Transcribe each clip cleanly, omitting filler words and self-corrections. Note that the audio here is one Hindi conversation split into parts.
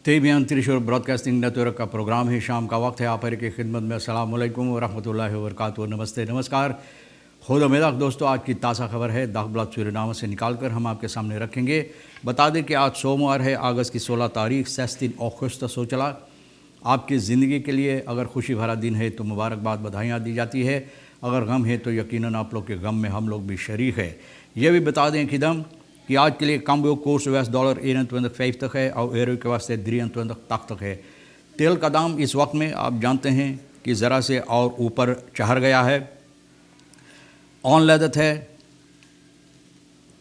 तेबियान त्रिशूर ब्रॉडकास्टिंग नेटवर्क का प्रोग्राम है। शाम का वक्त है। आप हर की खिदमत में अस्सलाम वालेकुम व रहमतुल्लाहि व बरकातुहू। नमस्ते नमस्कार। खुदा दोस्तों, आज की ताज़ा खबर है दागब्लाद सूरीनामा से निकाल कर हम आपके सामने रखेंगे। बता दें कि आज सोमवार है, अगस्त की 16 तारीख 16 अगस्त सो चला। आपकी ज़िंदगी के लिए अगर खुशी भरा दिन है तो मुबारकबाद, बधाइयाँ दी जाती है। अगर गम है तो यकीनन आप लोग के गम में हम लोग भी शरीक है। ये भी बता दें कि आज के लिए कम कोर्स $21.51 है और यूरो के वास्ते $23 है। तेल का दाम इस वक्त में आप जानते हैं कि ज़रा से और ऊपर चढ़ गया है। ऑनलदत है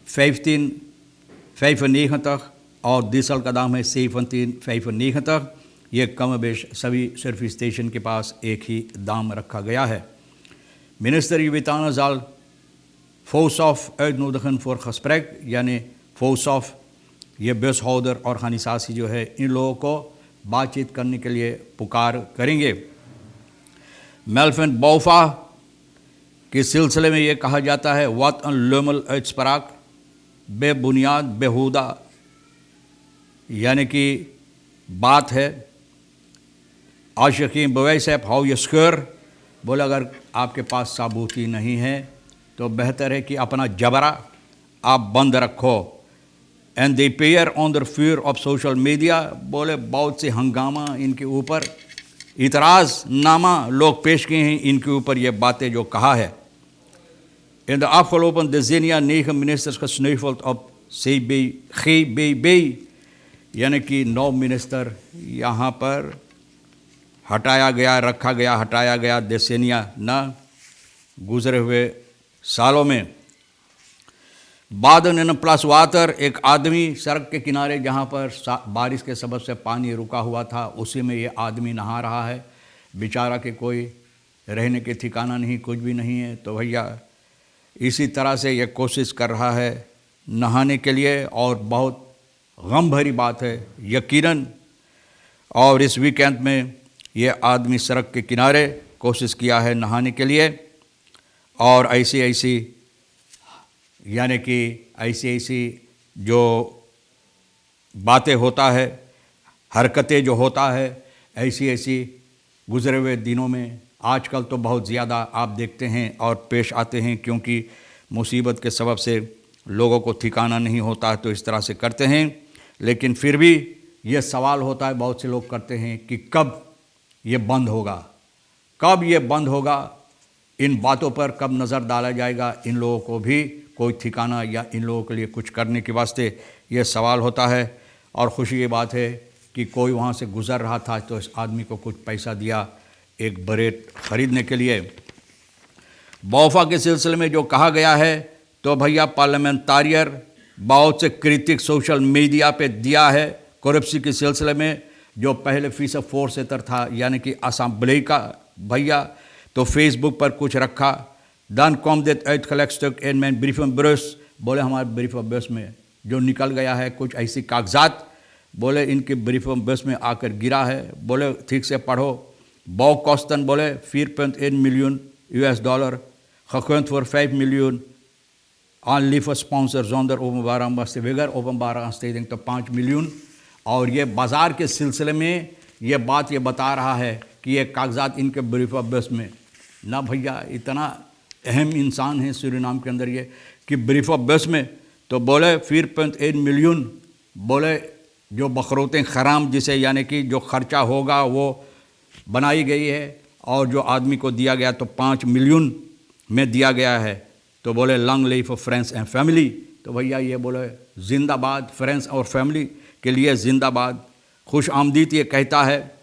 15,95 और डीजल का दाम है 17,95। ये कम बेश सभी सर्विस स्टेशन के पास एक ही दाम रखा गया है। मिनिस्टर युविताना जाल Fousof uitnodigen voor gesprek, यानी Fousof ये बेसहौदर और खानिसासी जो है इन लोगों को बातचीत करने के लिए पुकार करेंगे। मेल्फिन बौफा के सिलसिले में ये कहा जाता है wat een lummel uitspraak, बेबुनियाद बेहुदा, यानी कि बात है। आशिकीन बवैस है हाउ ये स्क्र, बोले अगर आपके पास साबूती नहीं है तो बेहतर है कि अपना जबरा आप बंद रखो। And they pair on the fear of social media, बोले बहुत से हंगामा इनके ऊपर इतराज़ नामा लोग पेश किए हैं इनके ऊपर ये बातें जो कहा है। In the afgelopen decennia 9 ministers gesneuveld op CBGB, यानी कि 9 मिनिस्टर यहाँ पर हटाया गया, रखा गया, हटाया गया डेसेनिया ना गुजरे हुए सालों में। बादन प्लस वाटर, एक आदमी सड़क के किनारे जहाँ पर बारिश के सबब से पानी रुका हुआ था उसी में ये आदमी नहा रहा है। बेचारा के कोई रहने के ठिकाना नहीं, कुछ भी नहीं है। तो भैया इसी तरह से ये कोशिश कर रहा है नहाने के लिए और बहुत गम भरी बात है यकीनन। और इस वीकेंड में ये आदमी सड़क के किनारे कोशिश किया है नहाने के लिए और ऐसी यानी कि ऐसी जो बातें होता है, हरकतें जो होता है, ऐसी गुज़रे हुए दिनों में आजकल तो बहुत ज़्यादा आप देखते हैं और पेश आते हैं, क्योंकि मुसीबत के सबब से लोगों को ठिकाना नहीं होता है तो इस तरह से करते हैं। लेकिन फिर भी ये सवाल होता है, बहुत से लोग करते हैं कि कब ये बंद होगा, कब ये बंद होगा, इन बातों पर कब नज़र डाला जाएगा, इन लोगों को भी कोई ठिकाना या इन लोगों के लिए कुछ करने के वास्ते ये सवाल होता है। और खुशी ये बात है कि कोई वहाँ से गुज़र रहा था तो इस आदमी को कुछ पैसा दिया एक बरेट ख़रीदने के लिए। बौफा के सिलसिले में जो कहा गया है तो भैया पार्लियामेंटारियर बहुत से क्रिटिक सोशल मीडिया पे दिया है करप्शन के सिलसिले में। जो पहले फीस voorzitter था यानी कि असम्बली का भैया, तो फेसबुक पर कुछ रखा। Dan kwam dit uitgelekt stuk in mijn brievenbus, बोले हमारे ब्रीफबस में जो निकल गया है कुछ ऐसी कागजात, बोले इनके ब्रीफबस में आकर गिरा है। बोले ठीक से पढ़ो। बौकोस्तन बोले 4,1 miljoen $, gekund voor 5 miljoen aan lieve sponsor zonder openbare aanbesteding, wगर openbare aanbesteding तो 5 miljoen। और ये बाज़ार के सिलसिले में ये बात ये बता रहा है कि ये कागजात इनके ब्रीफबस में ना। भैया इतना अहम इंसान है सूरीनाम के अंदर ये कि ब्रीफबस में तो बोले 4,1 miljoen, बोले जो बखरोतें खराम जिसे यानी कि जो ख़र्चा होगा वो बनाई गई है और जो आदमी को दिया गया तो 5 miljoen में दिया गया है। तो बोले long live for friends and family. तो भैया ये बोले जिंदाबाद फ्रेंड्स और फैमिली के लिए जिंदाबाद, खुश आमदीद ये कहता है।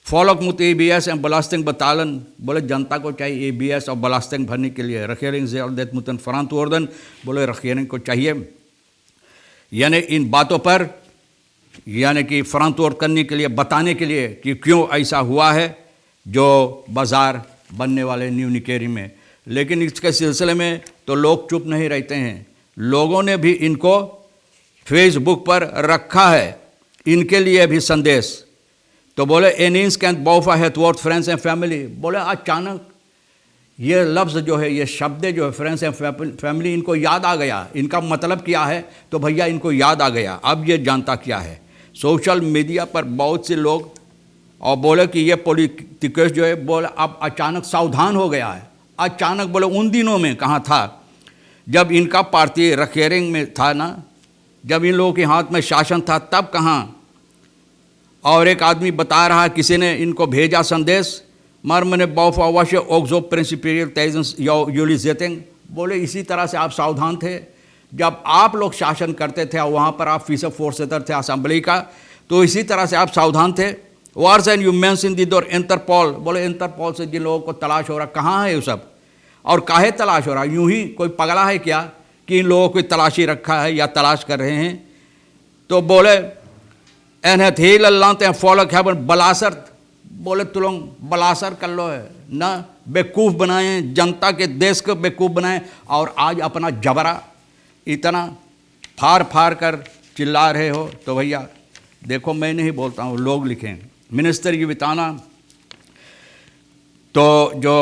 फॉलोक मुत ABS एंड बलास्टिंग बतालन, बोले जनता को चाहिए ABS और बलास्टिंग भरने के लिए। रखियरिंग ज़्यादा मुतन फरांतवर्दन, बोले रखियरिंग को चाहिए। यानी इन बातों पर यानी कि फरांतवर्द करने के लिए, बताने के लिए कि क्यों ऐसा हुआ है जो बाज़ार बनने वाले न्यू निकेरी में। लेकिन इसके सिलसिले में तो लोग चुप नहीं रहते हैं। लोगों ने भी इनको फेसबुक पर रखा है, इनके लिए भी संदेश। तो बोले एनिंस कैंट बौफा है टुवर्ड फ्रेंड्स एंड फैमिली, बोले अचानक ये लफ्ज़ जो है, ये शब्द जो है फ्रेंड्स एंड फैमिली, इनको याद आ गया। इनका मतलब क्या है तो भैया इनको याद आ गया। अब ये जानता क्या है। सोशल मीडिया पर बहुत से लोग और बोले कि ये पॉलिटिकस जो है बोले अब अचानक सावधान हो गया है। अचानक बोले उन दिनों में कहाँ था जब इनका पार्टी रखेरिंग में था ना, जब इन लोगों के हाथ में शासन था तब कहाँ। और एक आदमी बता रहा, किसी ने इनको भेजा संदेश, मर मैंने बौफावाशे ओक्सो प्रिंसिपियल तेजंस यूलिजेटिंग, बोले इसी तरह से आप सावधान थे जब आप लोग शासन करते थे और वहाँ पर आप फीसद फोर्सेटर थे असेंबली का, तो इसी तरह से आप सावधान थे। वार्स एंड ह्यूमन्स इन दी और इंटरपोल, बोले इंटरपोल से जिन लोगों को तलाश हो रहा, कहाँ है ये सब और काहे तलाश हो रहा? यूं ही कोई पगला है क्या कि इन लोगों को तलाशी रखा है या तलाश कर रहे हैं? तो बोले एनहत ही लल्लाते फॉलक है बलासर, बोले तुम लोग बलासर कर लो है ना, बेवकूफ़ बनाए जनता के देश को बेवकूफ़ बनाए और आज अपना जबरा इतना फाड़ फाड़ कर चिल्ला रहे हो। तो भैया देखो, मैं नहीं बोलता हूँ, लोग लिखें। मिनिस्टर ये बिताना तो जो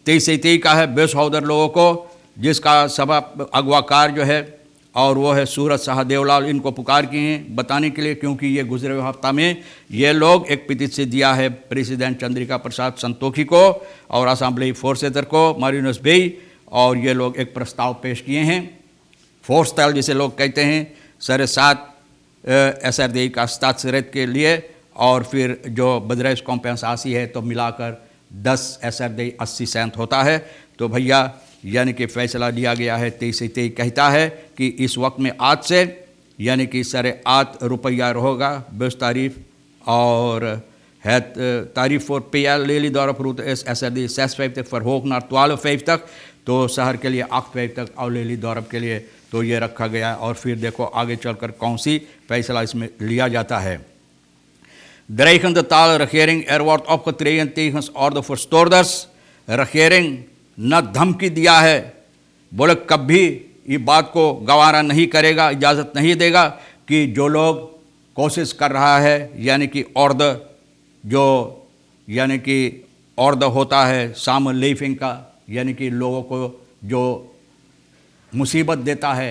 23 का है बेसहौदर लोगों को, जिसका सभा अगवाकार जो है और वो है सूरज शाह देवलाल, इनको पुकार किए हैं बताने के लिए, क्योंकि ये गुजरे हुए हफ्ता में ये लोग एक पिटीशन दिया है प्रेसिडेंट चंद्रिका प्रसाद संतोखी को और असेंबली फोर्सेटर को मारिनस बेई, और ये लोग एक प्रस्ताव पेश किए हैं फोर्स तल जिसे लोग कहते हैं 7.5 SRDI का हस्ताक्षरित के लिए, और फिर जो बदरेस कॉम्पेंसासी है तो मिलाकर 10 SRDI 80 सेंट होता है। तो भैया यानी कि फैसला लिया गया है। 23 कहता है कि इस वक्त में आज से यानी कि 8.5 रुपया रहेगा 20 तारीफ और है तारीफ फॉर PL लेली दौर रूट SRDI 6 तक फॉर होक नार 12 तक, तो शहर के लिए 8 तक और लेली दौरब के लिए तो ये रखा गया है। और फिर देखो आगे चलकर कौन सी फैसला इसमें लिया जाता है। dreigende taal regering er wordt opgetreden tegen orde verstoorders, regering न धमकी दिया है, बोले कभी ये बात को गवारा नहीं करेगा, इजाज़त नहीं देगा कि जो लोग कोशिश कर रहा है यानी कि ऑर्डर जो यानी कि ऑर्डर होता है सामन लीफिंग का, यानी कि लोगों को जो मुसीबत देता है,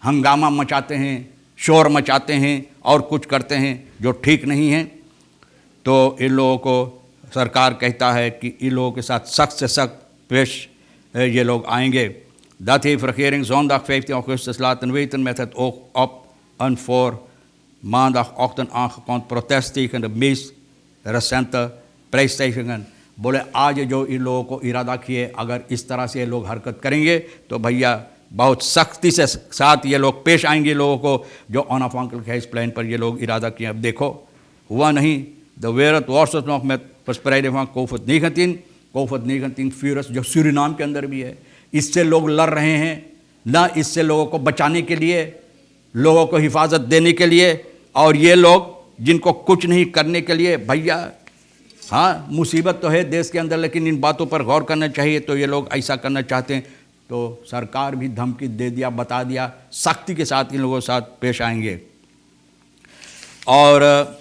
हंगामा मचाते हैं, शोर मचाते हैं और कुछ करते हैं जो ठीक नहीं है, तो इन लोगों को सरकार कहता है कि इन लोगों के साथ सख्त से सख्त पेश ये लोग आएंगे। Dat heeft regering zondag 15 augustus laten weten met het oog op een voor maandagochtend aangekondigd protest tegen de meest recente prijsstijgingen। बोले आज जो इन लोगों को इरादा किए, अगर इस तरह से ये लोग हरकत करेंगे तो भैया बहुत सख्ती से साथ ये लोग पेश आएंगे लोगों को जो ऑन ऑफ अंकल के इस प्लान पर ये लोग इरादा किए। अब देखो हुआ नहीं। द वेरत वर्सेस nog met verspreiding van COVID-19 virus जो सूरीनाम के अंदर भी है, इससे लोग लड़ रहे हैं ना, इससे लोगों को बचाने के लिए, लोगों को हिफाजत देने के लिए, और ये लोग जिनको कुछ नहीं करने के लिए। भैया हाँ मुसीबत तो है देश के अंदर, लेकिन इन बातों पर गौर करना चाहिए। तो ये लोग ऐसा करना चाहते हैं तो सरकार भी धमकी दे दिया, बता दिया, सख्ती के साथ इन लोगों के साथ पेश आएंगे। और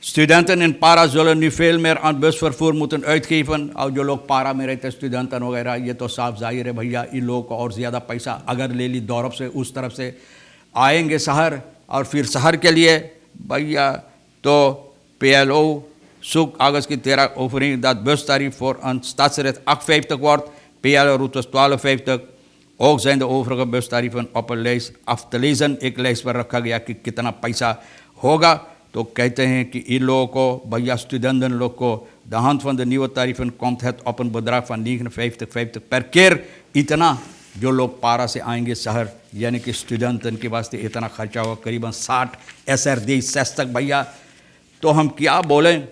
studenten in para zullen nu veel meer aan busvervoer moeten uitgeven। और जो लोग पारा में रहते स्टूडेंटन वगैरह, ये तो साफ जाहिर है भैया इन लोगों को और ज़्यादा पैसा अगर ले ली दौरब से उस तरफ से आएंगे शहर, और फिर शहर के लिए भैया तो PLO zoekt August की 13 overeening dat bustarief voor een stadsrit 8,50 wordt, PLO routes 12,50। ook zijn de overige bustarieven op een lijst af te lezen। एक lijst पर रखा गया कि कितना पैसा होगा। तो कहते हैं कि इन लोगों को भैया स्टूडेंटन लोग को de hand van de nieuwe tarieven komt het op een bedrag van 59,50 per keer। इतना जो लोग पारा से आएंगे शहर यानी कि स्टूडेंटन के वास्ते इतना खर्चा होगा करीबन 60 SRDI 6 तक। भैया तो हम क्या बोलें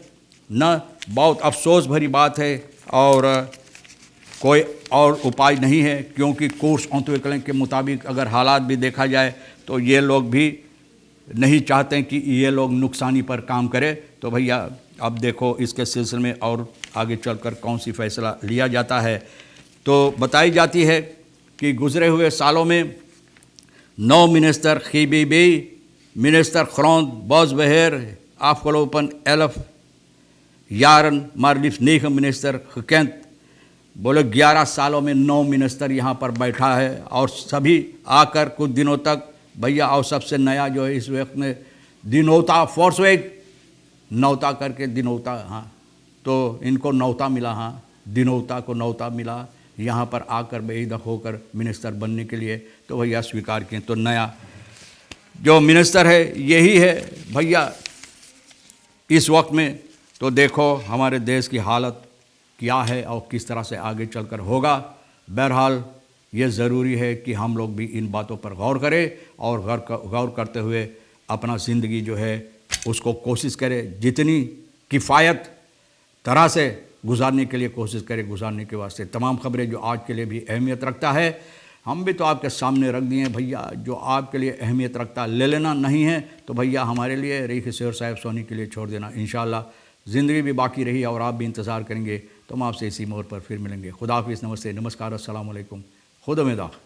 न, बहुत अफसोस भरी बात है और कोई और उपाय नहीं है, क्योंकि कोर्स ऑन्टोविकलिंग के मुताबिक अगर हालात भी देखा जाए तो ये लोग भी नहीं चाहते कि ये लोग नुकसानी पर काम करें। तो भैया अब देखो इसके सिलसिले में और आगे चलकर कौन सी फैसला लिया जाता है। तो बताई जाती है कि गुज़रे हुए सालों में 9 minister GBB, minister Grond, Bosbeheer, afgelopen 11 jaren maar liefst 9 minister gekend। बोले 11 सालों में 9 मिनिस्टर यहाँ पर बैठा है और सभी आकर कुछ दिनों तक भैया। और सबसे नया जो है इस वक्त में दिनौता फोर्सवेग नौता करके दिनौता, हाँ, तो इनको नौता मिला, हाँ, दिनौता को नौता मिला यहाँ पर आकर बेइदक होकर मिनिस्टर बनने के लिए, तो भैया स्वीकार किए। तो नया जो मिनिस्टर है यही है भैया इस वक्त में। तो देखो हमारे देश की हालत क्या है और किस तरह से आगे चलकर होगा। बहरहाल ये ज़रूरी है कि हम लोग भी इन बातों पर गौर करें और गौर करते हुए अपना ज़िंदगी जो है उसको कोशिश करें, जितनी किफ़ायत तरह से गुजारने के लिए कोशिश करें। गुजारने के वास्ते तमाम खबरें जो आज के लिए भी अहमियत रखता है हम भी तो आपके सामने रख दिए हैं भैया। जो आपके लिए अहमियत रखता ले लेना, नहीं है तो भैया हमारे लिए रईस शेर साहब सोनी के लिए छोड़ देना। इंशाअल्लाह ज़िंदगी भी बाकी रही और आप भी इंतज़ार करेंगे तो हम आपसे इसी मोड़ पर फिर मिलेंगे। खुदा हाफिज़, नमस्ते, नमस्कार, अस्सलाम वालेकुम, खुदा में दाख।